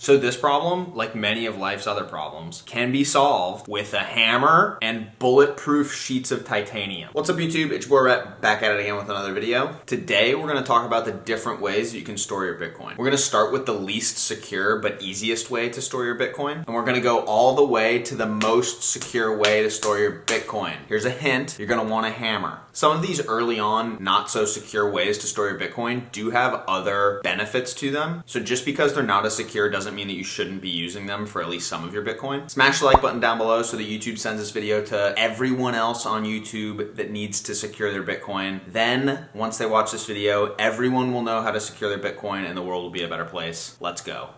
So this problem, like many of life's other problems, can be solved with a hammer and bulletproof sheets of titanium. What's up YouTube? It's your boy Rhett, back at it again with another video. Today we're going to talk about the different ways that you can store your Bitcoin. We're going to start with the least secure but easiest way to store your Bitcoin, and we're going to go all the way to the most secure way to store your Bitcoin. Here's a hint, you're going to want a hammer. Some of these early on, not so secure ways to store your Bitcoin do have other benefits to them. So just because they're not as secure doesn't mean that you shouldn't be using them for at least some of your Bitcoin. Smash the like button down below so that YouTube sends this video to everyone else on YouTube that needs to secure their Bitcoin. Then, once they watch this video, everyone will know how to secure their Bitcoin and the world will be a better place. Let's go.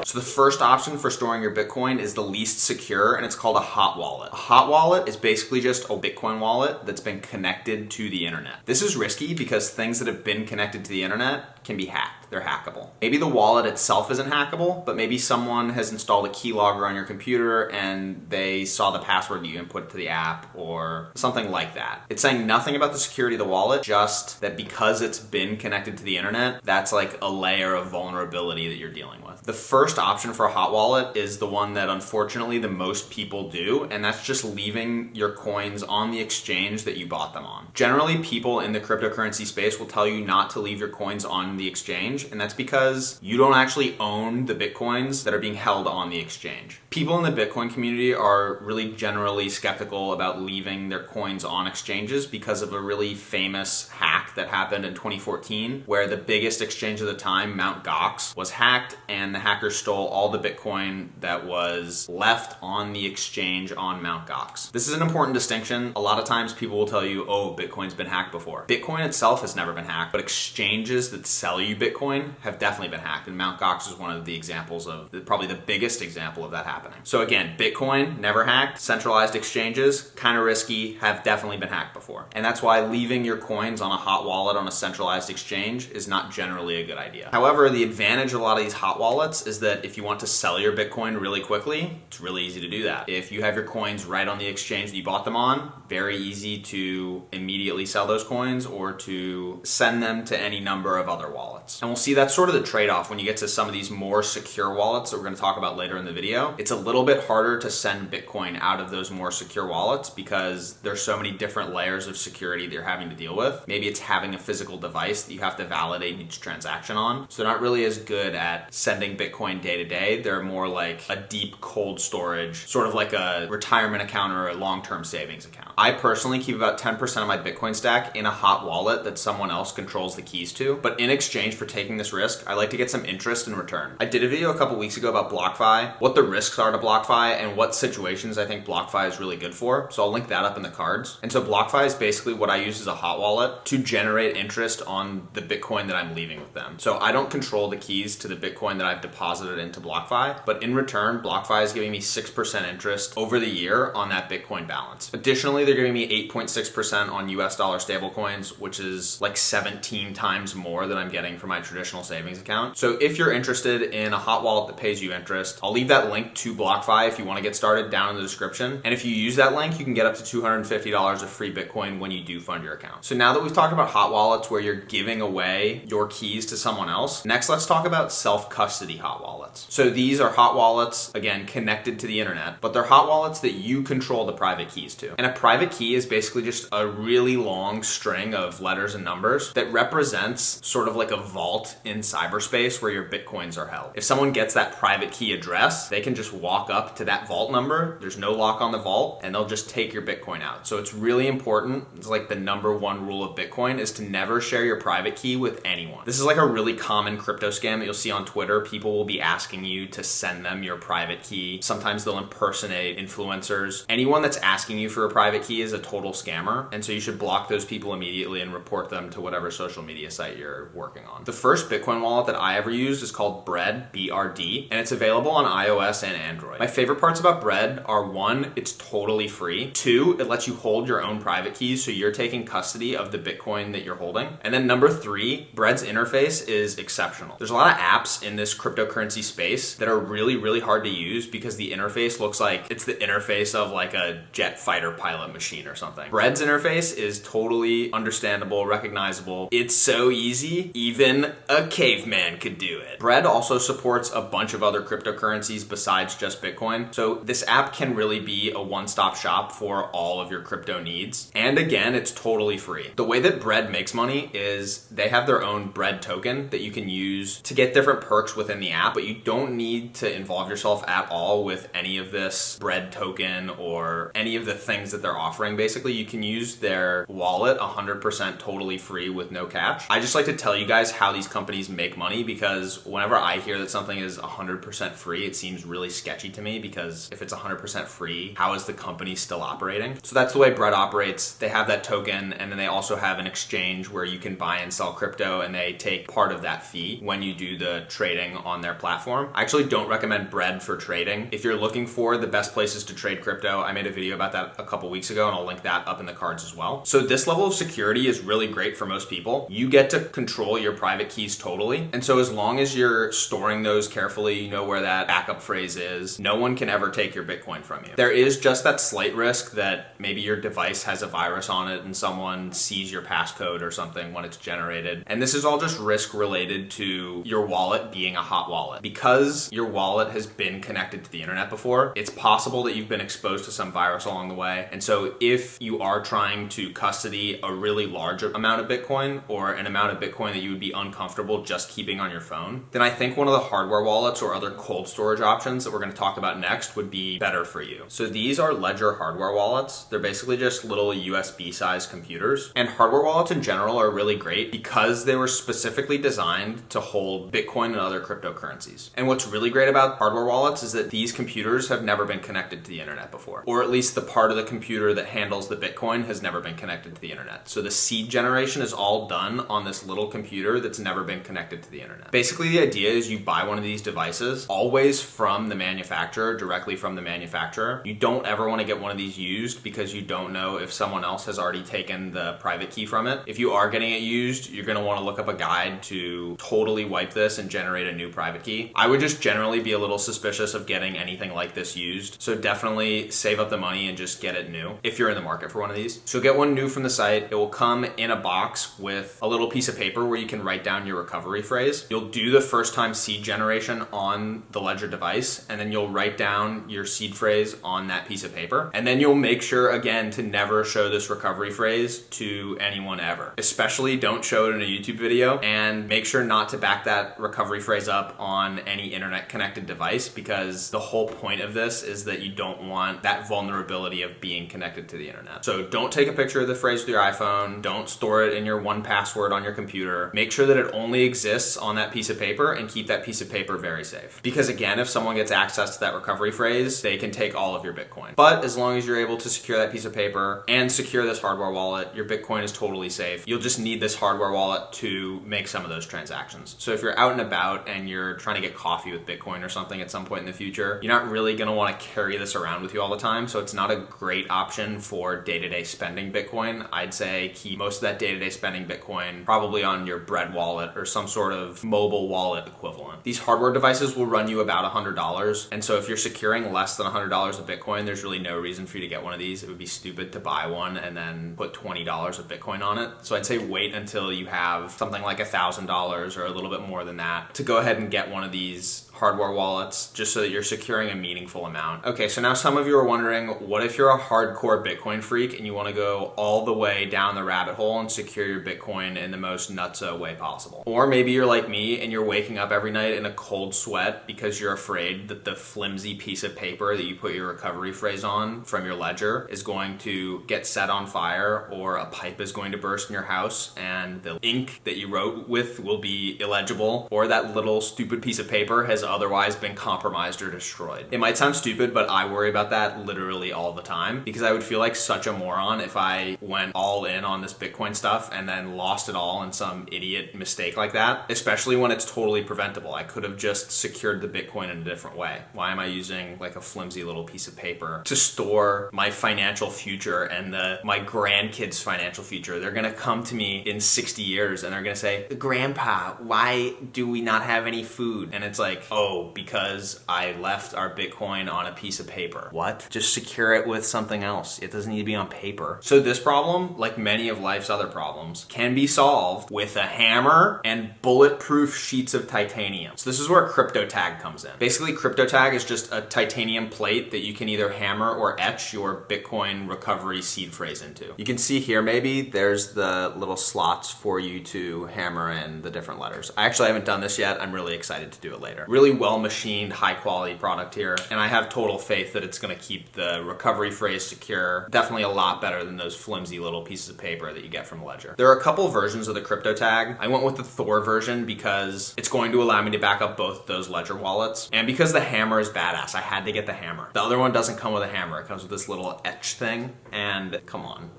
So the first option for storing your Bitcoin is the least secure, and it's called a hot wallet. A hot wallet is basically just a Bitcoin wallet that's been connected to the internet. This is risky because things that have been connected to the internet can be hacked. They're hackable. Maybe the wallet itself isn't hackable, but maybe someone has installed a keylogger on your computer and they saw the password you input to the app or something like that. It's saying nothing about the security of the wallet, just that because it's been connected to the internet, that's like a layer of vulnerability that you're dealing with. The first option for a hot wallet is the one that unfortunately the most people do, and that's just leaving your coins on the exchange that you bought them on. Generally, people in the cryptocurrency space will tell you not to leave your coins on the exchange, and that's because you don't actually own the Bitcoins that are being held on the exchange. People in the Bitcoin community are really generally skeptical about leaving their coins on exchanges because of a really famous hack that happened in 2014, where the biggest exchange of the time, Mt. Gox, was hacked, and the hackers stole all the Bitcoin that was left on the exchange on Mt. Gox. This is an important distinction. A lot of times people will tell you, oh, Bitcoin's been hacked before. Bitcoin itself has never been hacked, but exchanges that sell you Bitcoin have definitely been hacked, and Mt. Gox is one of the examples of, probably the biggest example of that happening. So again, Bitcoin, never hacked. Centralized exchanges, kind of risky, have definitely been hacked before. And that's why leaving your coins on a hot wallet on a centralized exchange is not generally a good idea. However, the advantage of a lot of these hot wallets is that if you want to sell your Bitcoin really quickly, it's really easy to do that. If you have your coins right on the exchange that you bought them on, very easy to immediately sell those coins or to send them to any number of other wallets. And we'll see that's sort of the trade-off when you get to some of these more secure wallets that we're going to talk about later in the video. It's a little bit harder to send Bitcoin out of those more secure wallets because there's so many different layers of security that you're having to deal with. Maybe it's having a physical device that you have to validate each transaction on. So they're not really as good at sending Bitcoin day to day. They're more like a deep cold storage, sort of like a retirement account or a long-term savings account. I personally keep about 10% of my Bitcoin stack in a hot wallet that someone else controls the keys to. But in exchange for taking this risk, I like to get some interest in return. I did a video a couple weeks ago about BlockFi, what the risks are to BlockFi and what situations I think BlockFi is really good for. So I'll link that up in the cards. And so BlockFi is basically what I use as a hot wallet to generate interest on the Bitcoin that I'm leaving with them. So I don't control the keys to the Bitcoin that I've deposited into BlockFi, but in return, BlockFi is giving me 6% interest over the year on that Bitcoin balance. Additionally, they're giving me 8.6% on US dollar stablecoins, which is like 17 times more than I'm getting for my traditional savings account. So if you're interested in a hot wallet that pays you interest, I'll leave that link to BlockFi if you want to get started down in the description. And if you use that link, you can get up to $250 of free Bitcoin when you do fund your account. So now that we've talked about hot wallets where you're giving away your keys to someone else, next let's talk about self-custody hot wallets. So these are hot wallets, again, connected to the internet, but they're hot wallets that you control the private keys to. And a private key is basically just a really long string of letters and numbers that represents sort of like a vault in cyberspace where your Bitcoins are held. If someone gets that private key address, they can just walk up to that vault number. There's no lock on the vault, and they'll just take your Bitcoin out. So it's really important. It's like the number one rule of Bitcoin is to never share your private key with anyone. This is like a really common crypto scam that you'll see on Twitter. People will be asking you to send them your private key. Sometimes they'll impersonate influencers. Anyone that's asking you for a private key is a total scammer, and so you should block those people immediately and report them to whatever social media site you're working on. The first Bitcoin wallet that I ever used is called Bread, BRD, and it's available on iOS and Android. My favorite parts about Bread are, one, it's totally free. Two, it lets you hold your own private keys, so you're taking custody of the Bitcoin that you're holding. And then number three, Bread's interface is exceptional. There's a lot of apps in this cryptocurrency space that are really, really hard to use because the interface looks like it's the interface of like a jet fighter pilot machine or something. Bread's interface is totally understandable, recognizable. It's so easy, Even a caveman could do it. Bread also supports a bunch of other cryptocurrencies besides just Bitcoin. So this app can really be a one-stop shop for all of your crypto needs. And again, it's totally free. The way that Bread makes money is they have their own Bread token that you can use to get different perks within the app, but you don't need to involve yourself at all with any of this Bread token or any of the things that they're offering. Basically, you can use their wallet 100% totally free with no catch. I just like to tell you guys how these companies make money, because whenever I hear that something is 100% free, it seems really sketchy to me, because if it's 100% free, how is the company still operating? So that's the way Bread operates. They have that token, and then they also have an exchange where you can buy and sell crypto, and they take part of that fee when you do the trading on their platform. I actually don't recommend Bread for trading. If you're looking for the best places to trade crypto, I made a video about that a couple weeks ago, and I'll link that up in the cards as well. So this level of security is really great for most people. You get to control your private keys totally. And so as long as you're storing those carefully, you know where that backup phrase is, no one can ever take your Bitcoin from you. There is just that slight risk that maybe your device has a virus on it and someone sees your passcode or something when it's generated. And this is all just risk related to your wallet being a hot wallet. Because your wallet has been connected to the internet before, it's possible that you've been exposed to some virus along the way. And so if you are trying to custody a really large amount of Bitcoin, or an amount of Bitcoin that you would be uncomfortable just keeping on your phone, then I think one of the hardware wallets or other cold storage options that we're going to talk about next would be better for you. So these are Ledger hardware wallets. They're basically just little USB sized computers. And hardware wallets in general are really great because they were specifically designed to hold Bitcoin and other cryptocurrencies. And what's really great about hardware wallets is that these computers have never been connected to the internet before, or at least the part of the computer that handles the Bitcoin has never been connected to the internet. So the seed generation is all done on this little computer that's never been connected to the internet. Basically, the idea is you buy one of these devices always from the manufacturer, directly from the manufacturer. You don't ever want to get one of these used because you don't know if someone else has already taken the private key from it. If you are getting it used, you're going to want to look up a guide to totally wipe this and generate a new private key. I would just generally be a little suspicious of getting anything like this used. So definitely save up the money and just get it new if you're in the market for one of these. So get one new from the site. It will come in a box with a little piece of paper where you can write down your recovery phrase. You'll do the first time seed generation on the Ledger device, and then you'll write down your seed phrase on that piece of paper. And then you'll make sure, again, to never show this recovery phrase to anyone ever. Especially don't show it in a YouTube video, and make sure not to back that recovery phrase up on any internet connected device, because the whole point of this is that you don't want that vulnerability of being connected to the internet. So don't take a picture of the phrase with your iPhone. Don't store it in your 1Password on your computer. Make sure that it only exists on that piece of paper, and keep that piece of paper very safe. Because again, if someone gets access to that recovery phrase, they can take all of your Bitcoin. But as long as you're able to secure that piece of paper and secure this hardware wallet, your Bitcoin is totally safe. You'll just need this hardware wallet to make some of those transactions. So if you're out and about and you're trying to get coffee with Bitcoin or something at some point in the future, you're not really going to want to carry this around with you all the time. So it's not a great option for day-to-day spending Bitcoin. I'd say keep most of that day-to-day spending Bitcoin probably on your Bread wallet or some sort of mobile wallet equivalent. These hardware devices will run you about $100. And so if you're securing less than $100 of Bitcoin, there's really no reason for you to get one of these. It would be stupid to buy one and then put $20 of Bitcoin on it. So I'd say wait until you have something like $1,000 or a little bit more than that to go ahead and get one of these hardware wallets, just so that you're securing a meaningful amount. Okay, so now some of you are wondering, what if you're a hardcore Bitcoin freak and you want to go all the way down the rabbit hole and secure your Bitcoin in the most nutso way possible? Or maybe you're like me and you're waking up every night in a cold sweat because you're afraid that the flimsy piece of paper that you put your recovery phrase on from your Ledger is going to get set on fire, or a pipe is going to burst in your house and the ink that you wrote with will be illegible, or that little stupid piece of paper has otherwise been compromised or destroyed. It might sound stupid, but I worry about that literally all the time, because I would feel like such a moron if I went all in on this Bitcoin stuff and then lost it all in some idiot mistake like that, especially when it's totally preventable. I could have just secured the Bitcoin in a different way. Why am I using like a flimsy little piece of paper to store my financial future and my grandkids' financial future? They're gonna come to me in 60 years and they're gonna say, "Grandpa, why do we not have any food?" And it's like, oh, because I left our Bitcoin on a piece of paper. What? Just secure it with something else. It doesn't need to be on paper. So this problem, like many of life's other problems, can be solved with a hammer and bulletproof sheets of titanium. So this is where CryptoTag comes in. Basically, CryptoTag is just a titanium plate that you can either hammer or etch your Bitcoin recovery seed phrase into. You can see here maybe there's the little slots for you to hammer in the different letters. I actually haven't done this yet. I'm really excited to do it later. Really well machined, high quality product here, and I have total faith that it's gonna keep the recovery phrase secure. Definitely a lot better than those flimsy little pieces of paper that you get from Ledger. There are a couple versions of the CryptoTag. I went with the Thor version because it's going to allow me to back up both those Ledger wallets, and because the hammer is badass, I had to get the hammer. The other one doesn't come with a hammer. It comes with this little etch thing, and come on.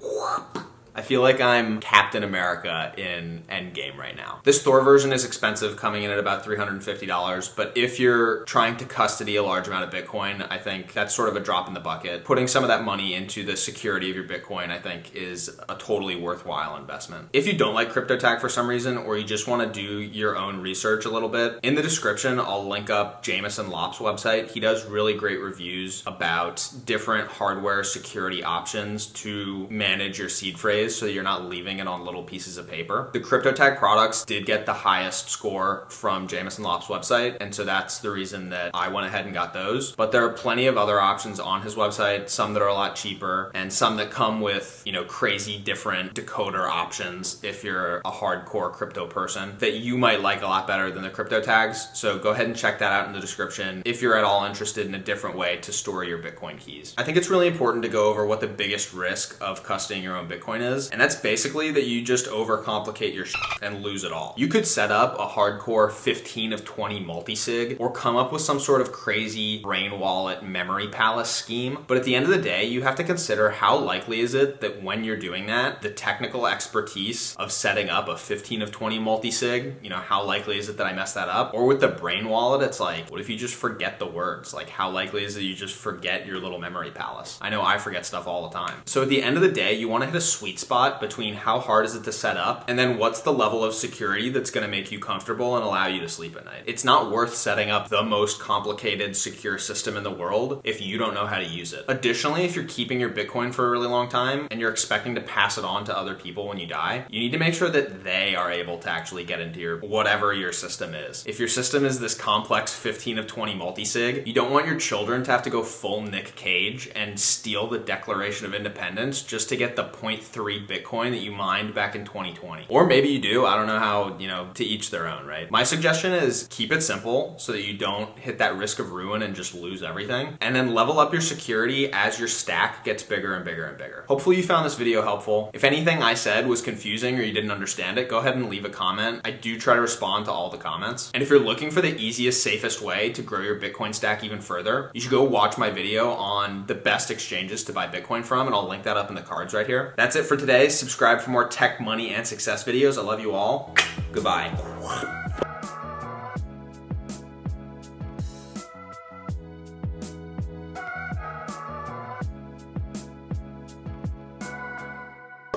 I feel like I'm Captain America in Endgame right now. This Thor version is expensive, coming in at about $350, but if you're trying to custody a large amount of Bitcoin, I think that's sort of a drop in the bucket. Putting some of that money into the security of your Bitcoin, I think, is a totally worthwhile investment. If you don't like CryptoTag for some reason, or you just want to do your own research a little bit, in the description, I'll link up Jameson Lopp's website. He does really great reviews about different hardware security options to manage your seed phrase, so you're not leaving it on little pieces of paper. The CryptoTag products did get the highest score from Jameson Lopp's website, and so that's the reason that I went ahead and got those. But there are plenty of other options on his website, some that are a lot cheaper, and some that come with, you know, crazy different decoder options if you're a hardcore crypto person that you might like a lot better than the CryptoTags. So go ahead and check that out in the description if you're at all interested in a different way to store your Bitcoin keys. I think it's really important to go over what the biggest risk of custodying your own Bitcoin is, and that's basically that you just overcomplicate your shit and lose it all. You could set up a hardcore 15 of 20 multi-sig or come up with some sort of crazy brain wallet memory palace scheme, but at the end of the day, you have to consider how likely is it that when you're doing that, the technical expertise of setting up a 15 of 20 multi-sig, you know, how likely is it that I mess that up? Or with the brain wallet, it's like, what if you just forget the words? Like, how likely is it you just forget your little memory palace? I know I forget stuff all the time. So at the end of the day, you want to hit a sweet spot between how hard is it to set up and then what's the level of security that's going to make you comfortable and allow you to sleep at night. It's not worth setting up the most complicated secure system in the world if you don't know how to use it. Additionally, if you're keeping your Bitcoin for a really long time and you're expecting to pass it on to other people when you die, you need to make sure that they are able to actually get into your whatever your system is. If your system is this complex 15 of 20 multi-sig, you don't want your children to have to go full Nick Cage and steal the Declaration of Independence just to get the 0.3 Bitcoin that you mined back in 2020. Or maybe you do, I don't know how, you know, to each their own, right? My suggestion is keep it simple so that you don't hit that risk of ruin and just lose everything. And then level up your security as your stack gets bigger and bigger and bigger. Hopefully you found this video helpful. If anything I said was confusing or you didn't understand it, go ahead and leave a comment. I do try to respond to all the comments. And if you're looking for the easiest, safest way to grow your Bitcoin stack even further, you should go watch my video on the best exchanges to buy Bitcoin from, and I'll link that up in the cards right here. That's it for today. Subscribe for more tech, money, and success videos. I love you all. Goodbye.